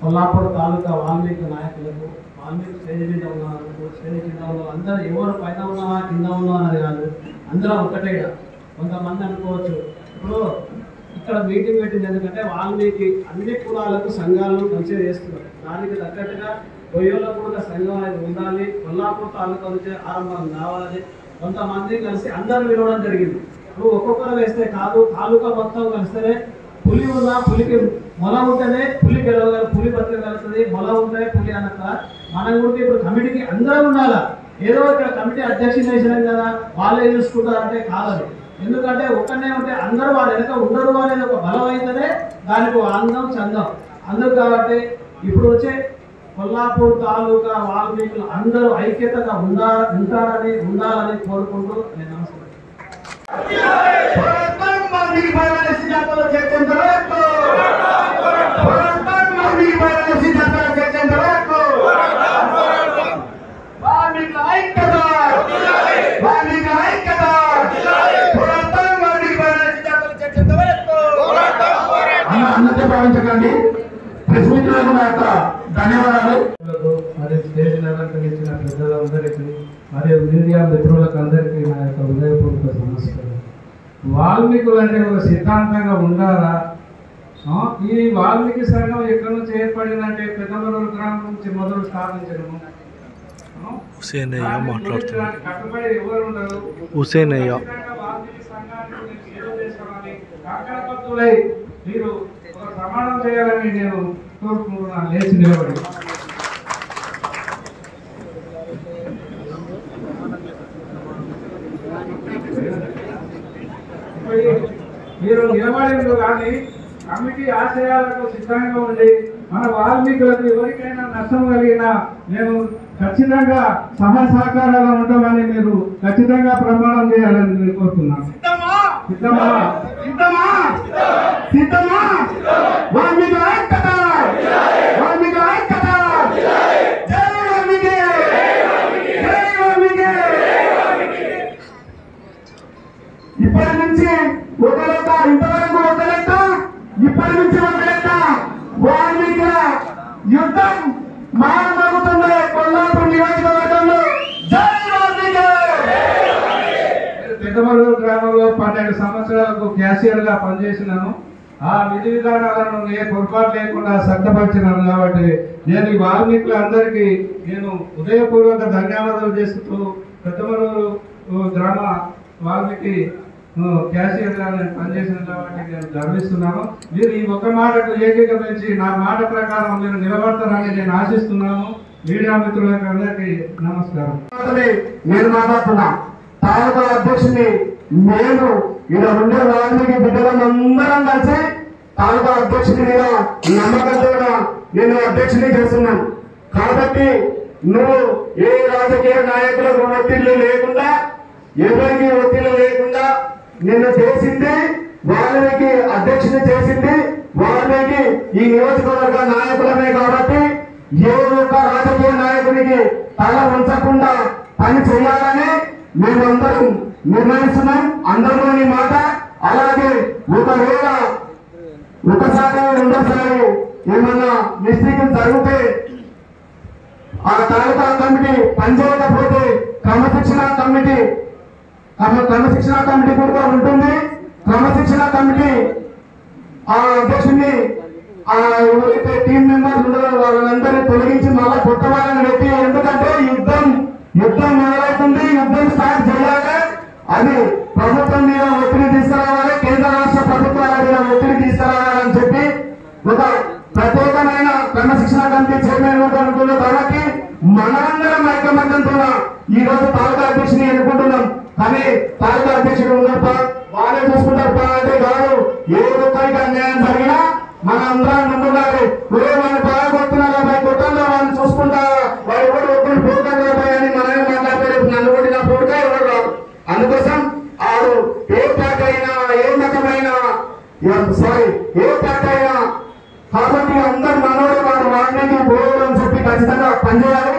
కొల్లాపూర్ తాలూకా వాల్మీకి నాయకులకు, వాల్మీకి స్టేజ్ మీద ఉన్నారు, స్టేజ్ కింద ఉన్నారు, అందరూ ఎవరు పైన ఉన్నావా కింద ఉన్నావా అనేది కాదు, అందరం ఒకటే. కొంతమంది అనుకోవచ్చు ఇప్పుడు ఇక్కడ మీటింగ్ పెట్టింది ఎందుకంటే వాల్మీకి అన్ని కులాలకు సంఘాలను మంచిగా చేస్తున్నారు. దానికి తగ్గట్టుగా కొయ్యోలో కూడా సంఘం అనేది ఉండాలి, కొల్లాపూర్ తాలూకా నుంచి ఆరంభం కావాలని కొంతమంది కలిసి అందరూ వినవడం జరిగింది. ఇప్పుడు ఒక్కొక్కరు వేస్తే కాదు, తాలూకా మొత్తం కలిస్తేనే పులి ఉన్నా పులికి మొల ఉంటేనే పులి గెలవగలదు, పులి బతకగలుగుతుంది. మొల ఉంటే పులి అన్నట్ల మనం కూడా ఇప్పుడు కమిటీకి అందరూ ఉండాలా. ఏదో ఇక్కడ కమిటీ అధ్యక్షులు వేసినాం కదా వాళ్ళే చూసుకుంటారంటే కాదని. ఎందుకంటే ఒక్కనే ఉంటే అందరూ వాళ్ళ వెనక ఉండరు అనేది ఒక బలం అయితేనే దానికి అందం చందం. అందుకు కాబట్టి ఇప్పుడు వచ్చే కొల్లాపూర్ తాలూకా వాల్మీకులు అందరూ ఐక్యతగా ఉండాలని కోరుకుంటూ నేను నమస్కారం. అన్నతే భావించకండి. ప్రెస్ మిత్రులకు నా యొక్క ధన్యవాదాలు. మరియు స్టేజ్ అలంకరించిన పెద్దలందరికీ మరియు మీడియా మిత్రులకు అందరికీ నా యొక్క హృదయపూర్వక నమస్కారం. వాల్మీకులు అంటే ఒక సిద్ధాంతంగా ఉండాలా? ఈ వాల్మీకి సంఘం ఎక్కడి నుంచి ఏర్పడిందంటే పెద్దమలూరు గ్రామం నుంచి మొదలు స్థాపించడము. కట్టుబడి ఎవరు ఉండరు. వాల్మీకి సంఘాన్ని కాకరపత్తులై మీరు ఒక ప్రమాణం చేయాలని నేను కోరుకుంటున్నాను. లేచి నిలబడి మీరు నిలబడింది కానీ కమిటీ ఆశయాలకు సిద్ధంగా ఉండి మన వాల్మీకులకు ఎవరికైనా నష్టం కలిగినా మేము ఖచ్చితంగా సహకారాలు ఉంటామని మీరు ఖచ్చితంగా ప్రమాణం చేయాలని నేను కోరుతున్నాను. సిద్ధమా? వాల్మీకి ఐక్యత! వాల్మీకి ఐక్యత! జై వాల్మీకి! జై వాల్మీకి! ఇప్పటి నుంచి ఒక లెక్క, ఇంతవరకు ఒక లెక్క, ఇప్పటి నుంచి ఒక లెక్క. వాల్మీకుల యుద్ధం మారమవుతుంది కొల్లాపూర్ నియోజకవర్గంలో. జై వాల్మీకి! పెద్దమలూరు గ్రామంలో 12 సంవత్సరాలకు క్యాషియర్గా పనిచేసినాను. ఆ విధి విధానాలను ఏ పొరపాటు లేకుండా సర్దపరిచినాను. కాబట్టి నేను ఈ వాల్మీకులందరికీ నేను హృదయపూర్వక ధన్యవాదాలు చేస్తూ పెద్దమలూరు గ్రామ వాల్మీకి క్యాషియర్గా నేను పనిచేసిన కాబట్టి నేను గర్విస్తున్నాను. మీరు ఈ ఒక్క మాటకు ఏకీకరించి నా మాట ప్రకారం మీరు నిలబడతారని నేను ఆశిస్తున్నాను. మీడియా మిత్రులకు అందరికీ నమస్కారం. నేను మాట్లాడుతున్నా తాలూకా అధ్యక్షుని నేను ఇలా ఉండే వాల్మీకి బిడ్డలందరం కలిసి తాలూకా అధ్యక్షుని మీద నమ్మకంతో నేను అధ్యక్షుని చేస్తున్నాను. కాబట్టి నువ్వు ఏ రాజకీయ నాయకులకు ఒత్తిళ్లు లేకుండా, ఎవరికి ఒత్తిళ్లు లేకుండా నిన్ను చేసింది వాల్మీకి అధ్యక్షుని చేసింది వాల్మీకి ఈ నియోజకవర్గ నాయకులమే. కాబట్టి ఏ ఒక్క రాజకీయ నాయకునికి తల ఉంచకుండా పని చేయాలని మేమందరం నిర్ణయిస్తున్నాం. అందరిలోని మాట. అలాగే ఒకవేళ ఒకసారి రెండోసారి ఏమన్నా మిస్టేక్ జరిగితే ఆ తాలూకా కమిటీ పనిచేయకపోతే క్రమశిక్షణ కమిటీ కూడా ఉంటుంది. క్రమశిక్షణ కమిటీ ఆ అధ్యక్షుడిని ఎవరైతే టీం మెంబర్స్ ఉన్నారో వాళ్ళందరినీ తొలగించి మళ్ళా కొత్త వాళ్ళని పెట్టి, ఎందుకంటే యుద్ధం మొదలవుతుంది. యుద్ధం స్టార్ట్ చేయాలి. అది ప్రభుత్వం మీద ఒత్తిడి తీసుకురావాలి, కేంద్ర రాష్ట్ర ప్రభుత్వాల మీద ఒత్తిడి తీసుకురావాలని చెప్పి ఒక ప్రత్యేకమైన క్రమశిక్షణ కమిటీ చైర్మన్ ఉంటుంది. కాబట్టి మనందరం ఐకమత్యంతో ఈ రోజు తాలూకా అధ్యక్షుని ఎన్నుకుంటున్నాం. కానీ తాలూకా అధ్యక్షుడు ఉన్నప్ప వాళ్ళే చూసుకుంటారు అంటే కాదు. ఏ ఒక్కరికి అన్యాయం జరిగినా మన అందరం ముందుండాలి. వాళ్ళని బాగా కొడుతున్నారు కాబట్టి కొట్టంలో వాళ్ళని చూసుకుంటా, వాళ్ళు కూడా ఒక్కరు పోతారు అని మన సారీ ఏ పార్టీ అయినా. కాబట్టి అందరు మనోడు వాడు వాడిని పోవడం అని చెప్పి ఖచ్చితంగా పనిచేయాలి.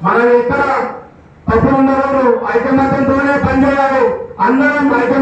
మనం ఎక్కడ తప్పులు ఉన్నవారు ఐకమత్యంతోనే పనిచేయాలి. అందరం ఐకమత్యం